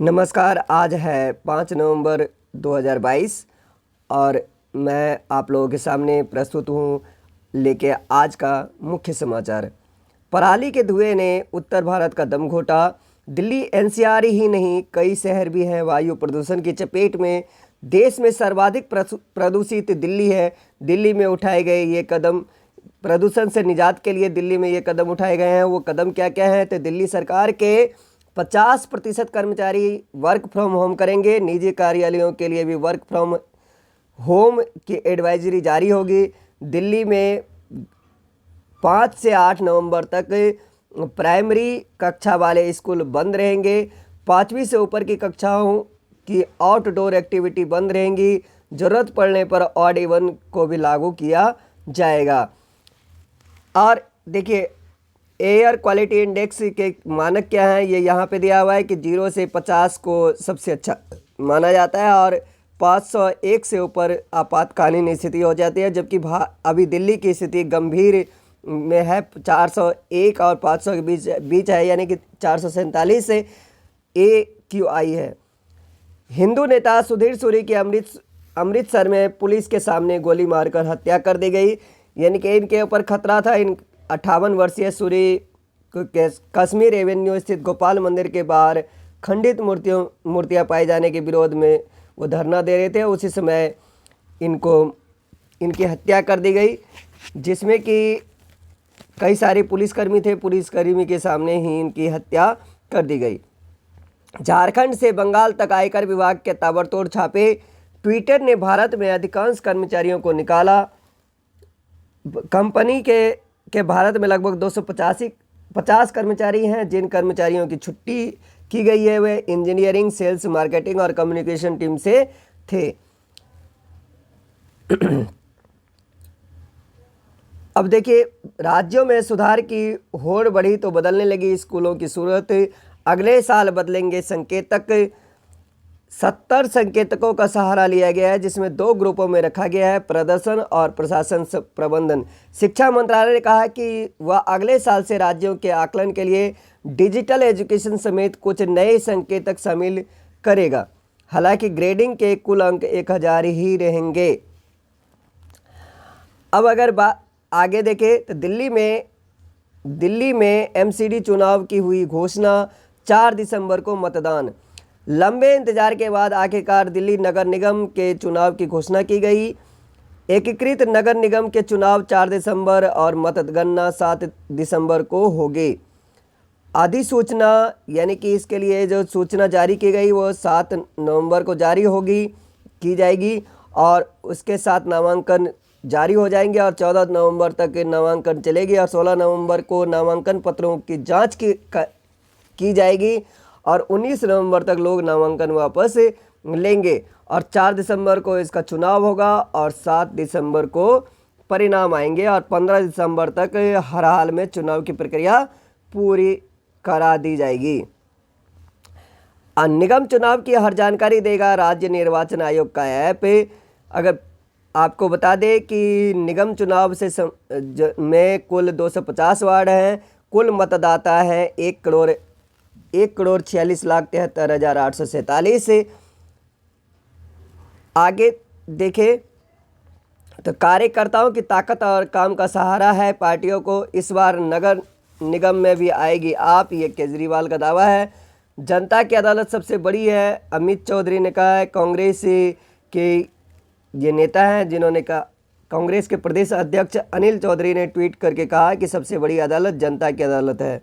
नमस्कार। आज है 5 नवंबर 2022 और मैं आप लोगों के सामने प्रस्तुत हूँ लेके आज का मुख्य समाचार। पराली के धुएं ने उत्तर भारत का दम घोटा। दिल्ली एनसीआर ही नहीं, कई शहर भी हैं वायु प्रदूषण की चपेट में। देश में सर्वाधिक प्रदूषित दिल्ली है। दिल्ली में उठाए गए ये कदम, प्रदूषण से निजात के लिए दिल्ली में ये कदम उठाए गए हैं। वो कदम क्या क्या हैं? तो दिल्ली सरकार के 50% कर्मचारी वर्क फ्रॉम होम करेंगे। निजी कार्यालयों के लिए भी वर्क फ्रॉम होम की एडवाइजरी जारी होगी। दिल्ली में 5 से 8 नवंबर तक प्राइमरी कक्षा वाले स्कूल बंद रहेंगे। 5वीं से ऊपर की कक्षाओं की आउटडोर एक्टिविटी बंद रहेंगी। ज़रूरत पड़ने पर ऑड इवन को भी लागू किया जाएगा। और देखिए, एयर क्वालिटी इंडेक्स के मानक क्या हैं, ये यहाँ पे दिया हुआ है कि 0 से 50 को सबसे अच्छा माना जाता है और 501 से ऊपर आपातकालीन स्थिति हो जाती है। जबकि अभी दिल्ली की स्थिति गंभीर में है। 401 और 500 के बीच है, यानी कि 447 से AQI है। हिंदू नेता सुधीर सूरी की अमृतसर में पुलिस के सामने गोली मारकर हत्या कर दी गई। यानी कि इनके ऊपर खतरा था। 58 वर्षीय सूरी कश्मीर एवेन्यू स्थित गोपाल मंदिर के बाहर खंडित मूर्तियां पाए जाने के विरोध में वो धरना दे रहे थे। उसी समय इनकी हत्या कर दी गई, जिसमें कि कई सारे पुलिसकर्मी थे। पुलिसकर्मी के सामने ही इनकी हत्या कर दी गई। झारखंड से बंगाल तक आयकर विभाग के ताबड़तोड़ छापे। ट्विटर ने भारत में अधिकांश कर्मचारियों को निकाला। कंपनी के भारत में लगभग 250 कर्मचारी हैं। जिन कर्मचारियों की छुट्टी की गई है वे इंजीनियरिंग, सेल्स, मार्केटिंग और कम्युनिकेशन टीम से थे। अब देखिए, राज्यों में सुधार की होड़ बढ़ी तो बदलने लगी स्कूलों की सूरत। अगले साल बदलेंगे संकेतक। 70 संकेतकों का सहारा लिया गया है, जिसमें 2 ग्रुपों में रखा गया है, प्रदर्शन और प्रशासन प्रबंधन। शिक्षा मंत्रालय ने कहा कि वह अगले साल से राज्यों के आकलन के लिए डिजिटल एजुकेशन समेत कुछ नए संकेतक शामिल करेगा। हालांकि ग्रेडिंग के कुल अंक 1000 ही रहेंगे। अब अगर आगे देखें तो दिल्ली में MCD चुनाव की हुई घोषणा। 4 दिसंबर को मतदान। लंबे इंतजार के बाद आखिरकार दिल्ली नगर निगम के चुनाव की घोषणा की गई। एकीकृत नगर निगम के चुनाव 4 दिसंबर और मतगणना 7 दिसंबर को होगी। अधिसूचना यानी कि इसके लिए जो सूचना जारी की गई वो 7 नवंबर को की जाएगी और उसके साथ नामांकन जारी हो जाएंगे और 14 नवंबर तक नामांकन चलेगी और 16 नवंबर को नामांकन पत्रों की जांच की जाएगी और 19 नवंबर तक लोग नामांकन वापस लेंगे और 4 दिसंबर को इसका चुनाव होगा और 7 दिसंबर को परिणाम आएंगे और 15 दिसंबर तक हर हाल में चुनाव की प्रक्रिया पूरी करा दी जाएगी। निगम चुनाव की हर जानकारी देगा राज्य निर्वाचन आयोग का ऐप। अगर आपको बता दें कि निगम चुनाव में कुल 250 वार्ड हैं। कुल मतदाता हैं 1,46,73,847। आगे देखें तो कार्यकर्ताओं की ताकत और काम का सहारा है पार्टियों को। इस बार नगर निगम में भी आएगी आप, ये केजरीवाल का दावा है। जनता की अदालत सबसे बड़ी है, अमित चौधरी ने कहा है। कांग्रेस के ये नेता हैं जिन्होंने कहा, कांग्रेस के प्रदेश अध्यक्ष अनिल चौधरी ने ट्वीट करके कहा कि सबसे बड़ी अदालत जनता की अदालत है।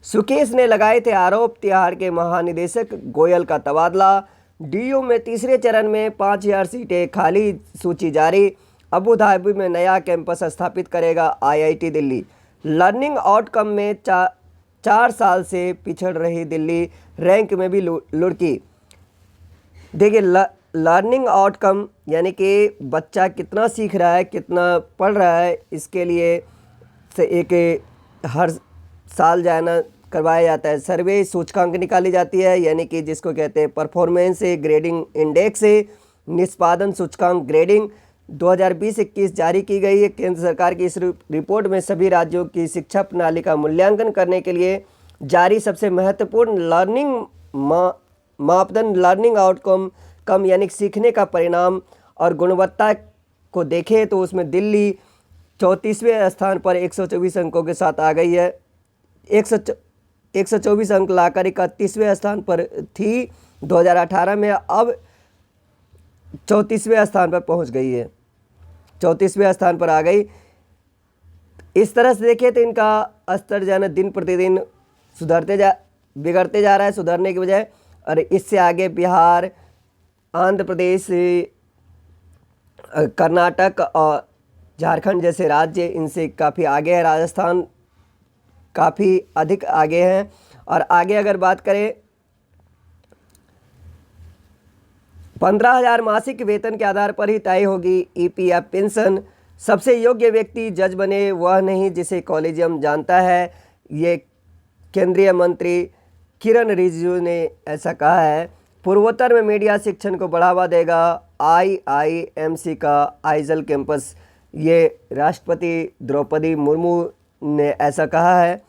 सुकेश ने लगाए थे आरोप। तिहाड़ के महानिदेशक गोयल का तबादला। DU में तीसरे चरण में 5000 सीटें खाली, सूची जारी। अबू धाबी में नया कैंपस स्थापित करेगा IIT दिल्ली। लर्निंग आउटकम में 4 साल से पिछड़ रही दिल्ली, रैंक में भी लुढ़की। देखिए, लर्निंग आउटकम यानी कि बच्चा कितना सीख रहा है, कितना पढ़ रहा है, इसके लिए से एक हर साल जाना करवाया जाता है। सर्वे सूचकांक निकाली जाती है, यानी कि जिसको कहते हैं परफॉर्मेंस ग्रेडिंग इंडेक्स। निष्पादन सूचकांक ग्रेडिंग 2020-21 जारी की गई है। केंद्र सरकार की इस रिपोर्ट में सभी राज्यों की शिक्षा प्रणाली का मूल्यांकन करने के लिए जारी सबसे महत्वपूर्ण लर्निंग मापदंड लर्निंग आउटकम कम यानी सीखने का परिणाम और गुणवत्ता को देखें तो उसमें दिल्ली 34वें स्थान पर 124 अंकों के साथ आ गई है। 124 अंक लाकर 31वें स्थान पर थी 2018 में, अब 34वें स्थान पर पहुंच गई है, 34वें स्थान पर आ गई। इस तरह से देखें तो इनका स्तर जो है ना दिन प्रतिदिन बिगड़ते जा रहा है, सुधरने की बजाय। और इससे आगे बिहार, आंध्र प्रदेश, कर्नाटक और झारखंड जैसे राज्य इनसे काफ़ी आगे है। राजस्थान काफ़ी अधिक आगे हैं। और आगे अगर बात करें 15,000 मासिक वेतन के आधार पर ही तय होगी ईपीएफ पेंशन। सबसे योग्य व्यक्ति जज बने वह नहीं जिसे कॉलेजियम जानता है, ये केंद्रीय मंत्री किरण रिजिजू ने ऐसा कहा है। पूर्वोत्तर में मीडिया शिक्षण को बढ़ावा देगा आईआईएमसी का आइजल कैंपस, ये राष्ट्रपति द्रौपदी मुर्मू ने ऐसा कहा है।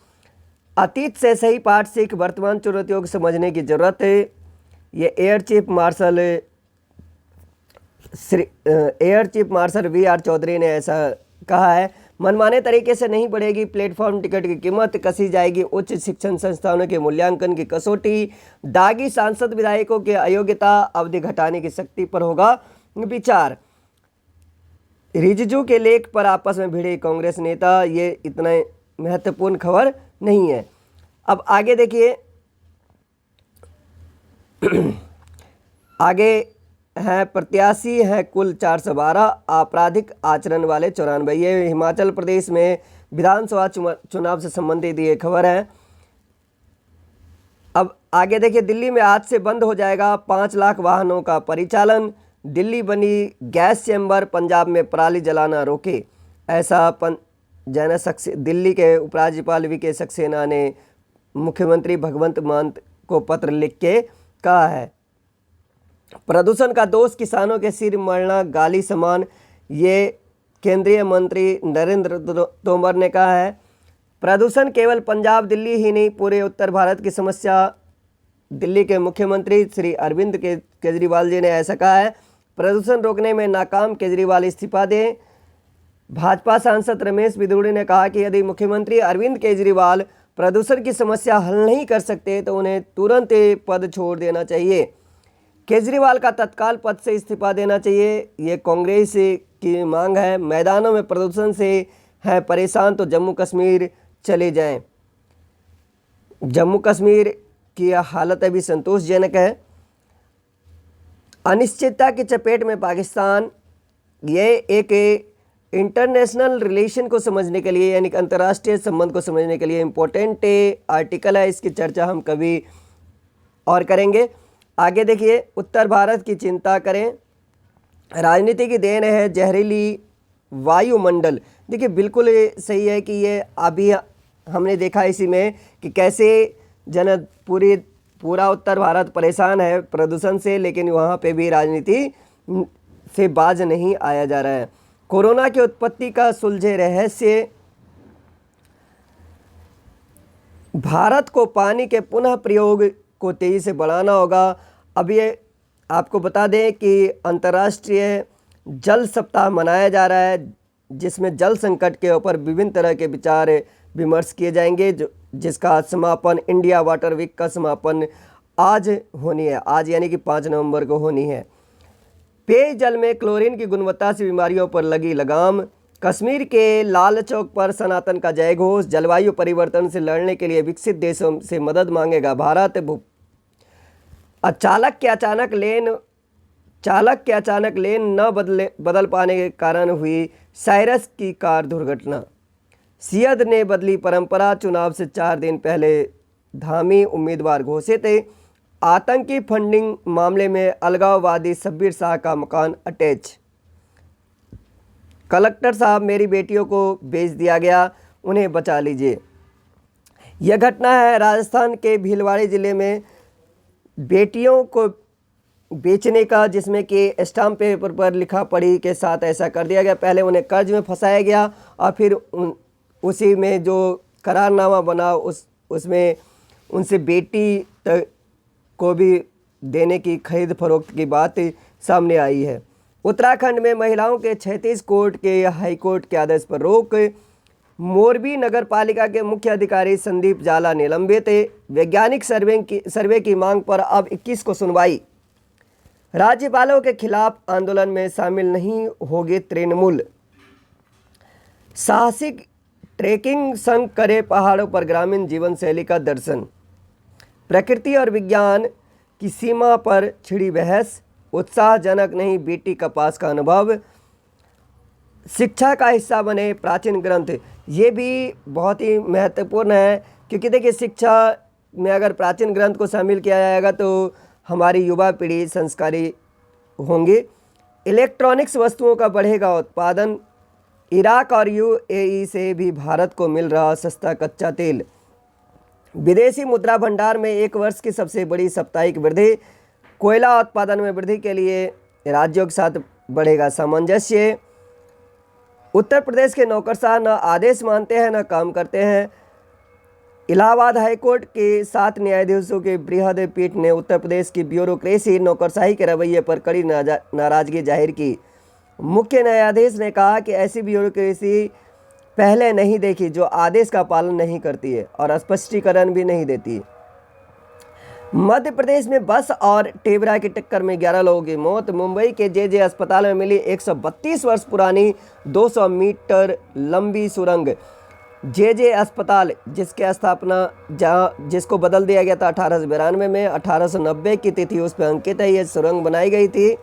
अतीत से सही पाठ सीख वर्तमान चुनौतियों को समझने की जरूरत है, ये air chief marshal V R. Chaudhary ने ऐसा कहा है। मनमाने तरीके से नहीं बढ़ेगी प्लेटफॉर्म टिकट की कीमत, कसी जाएगी उच्च शिक्षण संस्थानों के मूल्यांकन की कसौटी, दागी सांसद विधायकों के अयोग्यता अवधि घटाने की शक्ति पर होगा विचार। रिजिजू के लेख पर आपस में भिड़े कांग्रेस नेता, ये इतना महत्वपूर्ण खबर नहीं है। अब आगे देखिए, आगे हैं प्रत्याशी हैं कुल 412, आपराधिक आचरण वाले 94। ये हिमाचल प्रदेश में विधानसभा चुनाव से संबंधित ये खबर है। अब आगे देखिए, दिल्ली में आज से बंद हो जाएगा 5 लाख वाहनों का परिचालन, दिल्ली बनी गैस चैम्बर, पंजाब में पराली जलाना रोके, ऐसा दिल्ली के उपराज्यपाल वी.के. सक्सेना ने मुख्यमंत्री भगवंत मान को पत्र लिख के कहा है। प्रदूषण का दोष किसानों के सिर मरना गाली समान, ये केंद्रीय मंत्री नरेंद्र तोमर ने कहा है। प्रदूषण केवल पंजाब दिल्ली ही नहीं पूरे उत्तर भारत की समस्या, दिल्ली के मुख्यमंत्री श्री अरविंद केजरीवाल जी ने ऐसा कहा है। प्रदूषण रोकने में नाकाम, केजरीवाल इस्तीफा दें। भाजपा सांसद रमेश बिधूड़ी ने कहा कि यदि मुख्यमंत्री अरविंद केजरीवाल प्रदूषण की समस्या हल नहीं कर सकते तो उन्हें तुरंत पद छोड़ देना चाहिए। केजरीवाल का तत्काल पद से इस्तीफा देना चाहिए, ये कांग्रेस की मांग है। मैदानों में प्रदूषण से है परेशान तो जम्मू कश्मीर चले जाएं। जम्मू कश्मीर की हालत अभी संतोषजनक है। अनिश्चितता की चपेट में पाकिस्तान, ये एक इंटरनेशनल रिलेशन को समझने के लिए यानी कि अंतर्राष्ट्रीय संबंध को समझने के लिए इम्पोर्टेंट आर्टिकल है, इसकी चर्चा हम कभी और करेंगे। आगे देखिए, उत्तर भारत की चिंता करें, राजनीति की देन है जहरीली वायुमंडल। देखिए बिल्कुल सही है कि ये अभी हमने देखा इसी में कि कैसे पूरा उत्तर भारत परेशान है प्रदूषण से, लेकिन वहाँ पे भी राजनीति से बाज नहीं आया जा रहा है। कोरोना की उत्पत्ति का सुलझे रहस्य, भारत को पानी के पुनः प्रयोग को तेज़ी से बढ़ाना होगा। अब ये आपको बता दें कि अंतर्राष्ट्रीय जल सप्ताह मनाया जा रहा है, जिसमें जल संकट के ऊपर विभिन्न तरह के विचार विमर्श किए जाएंगे, जिसका समापन, इंडिया वाटर वीक का समापन आज होनी है, आज यानी कि 5 नवंबर को होनी है। पेयजल में क्लोरीन की गुणवत्ता से बीमारियों पर लगी लगाम, कश्मीर के लाल चौक पर सनातन का जय घोष, जलवायु परिवर्तन से लड़ने के लिए विकसित देशों से मदद मांगेगा भारत। चालक के अचानक लेन न बदल पाने के कारण हुई साइरस की कार दुर्घटना, सियद ने बदली परंपरा, चुनाव से 4 दिन पहले धामी उम्मीदवार घोषित। आतंकी फंडिंग मामले में अलगाववादी शब्बीर शाह का मकान अटैच, कलेक्टर साहब मेरी बेटियों को बेच दिया गया, उन्हें बचा लीजिए। यह घटना है राजस्थान के भीलवाड़ा जिले में बेटियों को बेचने का, जिसमें कि स्टाम्प पेपर पर लिखा पढ़ी के साथ ऐसा कर दिया गया। पहले उन्हें कर्ज में फंसाया गया और फिर उसी में जो करारनामा बना उसमें उनसे बेटी को भी देने की खरीद फरोख्त की बात सामने आई है। उत्तराखंड में महिलाओं के 36 कोर्ट के हाईकोर्ट के आदेश पर रोक। मोरबी नगर पालिका के मुख्य अधिकारी संदीप जाला निलंबित। वैज्ञानिक सर्वे की मांग पर अब 21 को सुनवाई। राज्यपालों के खिलाफ आंदोलन में शामिल नहीं होगी तृणमूल। साहसिक ट्रेकिंग संग करे पहाड़ों पर ग्रामीण जीवन शैली का दर्शन। प्रकृति और विज्ञान की सीमा पर छिड़ी बहस। उत्साहजनक नहीं बीटी कपास का अनुभव। शिक्षा का हिस्सा बने प्राचीन ग्रंथ। ये भी बहुत ही महत्वपूर्ण है, क्योंकि देखिए शिक्षा में अगर प्राचीन ग्रंथ को शामिल किया जाएगा तो हमारी युवा पीढ़ी संस्कारी होंगी। इलेक्ट्रॉनिक्स वस्तुओं का बढ़ेगा उत्पादन। इराक और यूएई से भी भारत को मिल रहा सस्ता कच्चा तेल। विदेशी मुद्रा भंडार में 1 वर्ष की सबसे बड़ी साप्ताहिक वृद्धि। कोयला उत्पादन में वृद्धि के लिए राज्यों के साथ बढ़ेगा सामंजस्य। उत्तर प्रदेश के नौकरशाह न आदेश मानते हैं न काम करते हैं। इलाहाबाद हाईकोर्ट के 7 न्यायाधीशों के बृहद पीठ ने उत्तर प्रदेश की ब्यूरोक्रेसी नौकरशाही के रवैये पर कड़ी नाराजगी जाहिर की। मुख्य न्यायाधीश ने कहा कि ऐसी ब्यूरोक्रेसी पहले नहीं देखी जो आदेश का पालन नहीं करती है और स्पष्टीकरण भी नहीं देती। मध्य प्रदेश में बस और टेबरा की टक्कर में 11 लोगों की मौत। मुंबई के जेजे अस्पताल में मिली 132 वर्ष पुरानी 200 मीटर लंबी सुरंग। जेजे अस्पताल जिसके स्थापना जिसको बदल दिया गया था 1892 में, 1890 की तिथि उस पर अंकित है। ये सुरंग बनाई गई थी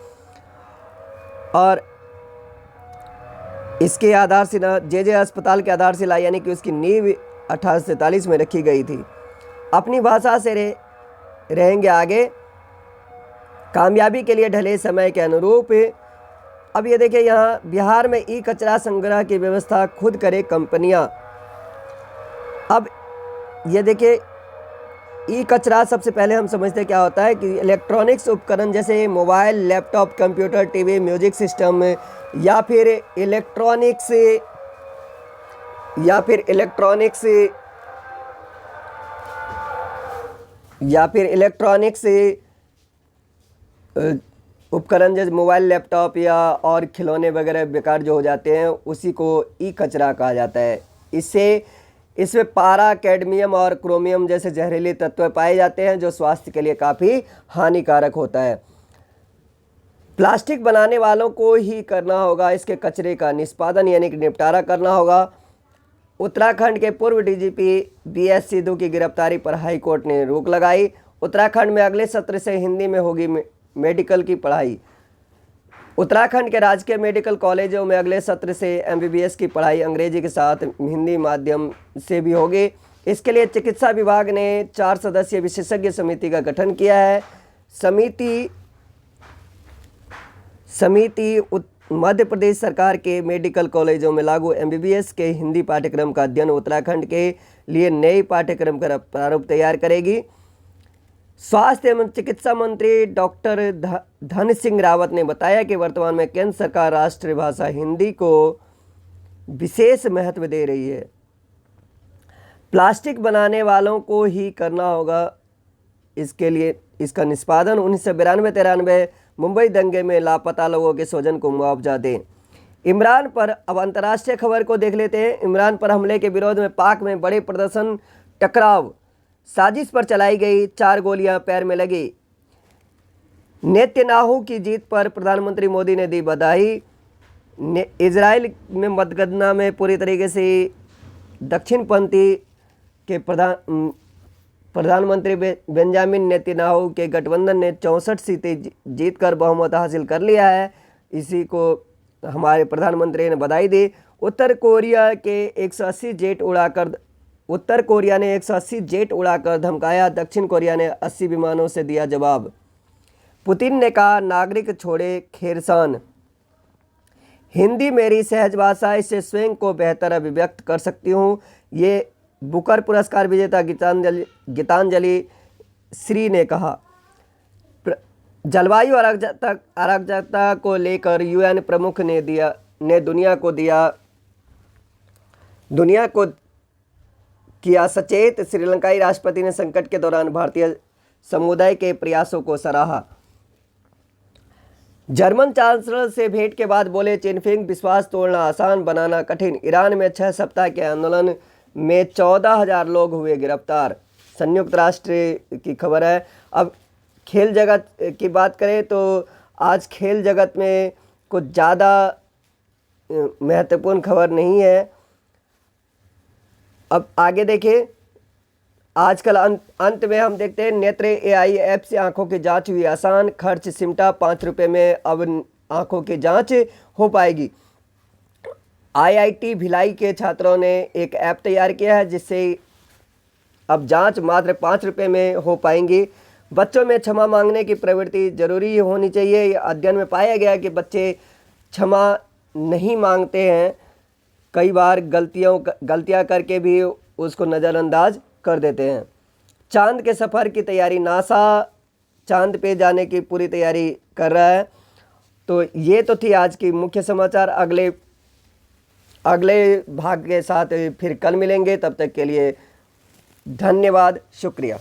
और इसके आधारशिला जेजे अस्पताल के आधारशिला यानी कि उसकी नींव 1843 में रखी गई थी। अपनी भाषा से रहेंगे आगे, कामयाबी के लिए ढले समय के अनुरूप। अब ये देखिए यहाँ बिहार में ई कचरा संग्रह की व्यवस्था खुद करे कंपनियां। अब ये देखिए ई कचरा सबसे पहले हम समझते क्या होता है कि इलेक्ट्रॉनिक्स उपकरण जैसे mobile, laptop, computer, TV, music system या फिर इलेक्ट्रॉनिक्स उपकरण जैसे मोबाइल, लैपटॉप या और खिलौने वगैरह बेकार जो हो जाते हैं उसी को ई कचरा कहा जाता है। इसमें पारा, कैडमियम और क्रोमियम जैसे जहरीले तत्व पाए जाते हैं जो स्वास्थ्य के लिए काफ़ी हानिकारक होता है। प्लास्टिक बनाने वालों को ही करना होगा इसके कचरे का निष्पादन यानी कि निपटारा करना होगा। उत्तराखंड के पूर्व डीजीपी बीएस सिद्धू की गिरफ्तारी पर हाईकोर्ट ने रोक लगाई। उत्तराखंड में अगले सत्र से हिंदी में होगी मेडिकल की पढ़ाई। उत्तराखंड के राजकीय मेडिकल कॉलेजों में अगले सत्र से एमबीबीएस की पढ़ाई अंग्रेजी के साथ हिंदी माध्यम से भी होगी। इसके लिए चिकित्सा विभाग ने 4 सदस्यीय विशेषज्ञ समिति का गठन किया है। समिति मध्य प्रदेश सरकार के मेडिकल कॉलेजों में लागू एमबीबीएस के हिंदी पाठ्यक्रम का अध्ययन उत्तराखंड के लिए नए पाठ्यक्रम का प्रारूप तैयार करेगी। स्वास्थ्य एवं चिकित्सा मंत्री डॉक्टर धन सिंह रावत ने बताया कि वर्तमान में केंद्र सरकार राष्ट्रीय भाषा हिंदी को विशेष महत्व दे रही है। प्लास्टिक बनाने वालों को ही करना होगा इसके लिए इसका निष्पादन। 1992-93 मुंबई दंगे में लापता लोगों के स्वजन को मुआवजा दें। इमरान पर अब अंतर्राष्ट्रीय खबर को देख लेते हैं। इमरान पर हमले के विरोध में पाक में बड़े प्रदर्शन, टकराव, साजिश पर चलाई गई 4 गोलियां पैर में लगी। नेतन्याहू की जीत पर प्रधानमंत्री मोदी ने दी बधाई। इजराइल में मतगणना में पूरी तरीके से दक्षिणपंथी के प्रधानमंत्री बेंजामिन नेतन्याहू के गठबंधन ने 64 सीटें जीतकर बहुमत हासिल कर लिया है। इसी को हमारे प्रधानमंत्री ने बधाई दी। उत्तर कोरिया ने 180 जेट उड़ाकर धमकाया। दक्षिण कोरिया ने 80 विमानों से दिया जवाब। पुतिन ने कहा नागरिक छोड़े खेरसान। हिंदी मेरी सहज भाषा, इससे स्वयं को बेहतर अभिव्यक्त कर सकती हूँ, ये बुकर पुरस्कार विजेता गीतांजलि श्री ने कहा। जलवायु अराजकता को लेकर यूएन प्रमुख ने दुनिया को किया सचेत। श्रीलंकाई राष्ट्रपति ने संकट के दौरान भारतीय समुदाय के प्रयासों को सराहा। जर्मन चांसलर से भेंट के बाद बोले चिनफिंग, विश्वास तोड़ना आसान, बनाना कठिन। ईरान में 6 सप्ताह के आंदोलन में 14,000 लोग हुए गिरफ्तार। संयुक्त राष्ट्र की खबर है। अब खेल जगत की बात करें तो आज खेल जगत में कुछ ज़्यादा महत्वपूर्ण खबर नहीं है। अब आगे देखिए, आजकल अंत में हम देखते हैं नेत्रे AI ऐप से आंखों की जांच हुई आसान, खर्च सिमटा, 5 रुपये में अब आंखों की जांच हो पाएगी। IIT भिलाई के छात्रों ने एक ऐप तैयार किया है जिससे अब जांच मात्र 5 रुपये में हो पाएंगी। बच्चों में क्षमा मांगने की प्रवृत्ति जरूरी होनी चाहिए। अध्ययन में पाया गया कि बच्चे क्षमा नहीं मांगते हैं, कई बार गलतियां करके भी उसको नज़रअंदाज कर देते हैं। चांद के सफ़र की तैयारी, नासा चांद पे जाने की पूरी तैयारी कर रहा है। तो ये तो थी आज की मुख्य समाचार। अगले भाग के साथ फिर कल मिलेंगे, तब तक के लिए धन्यवाद, शुक्रिया।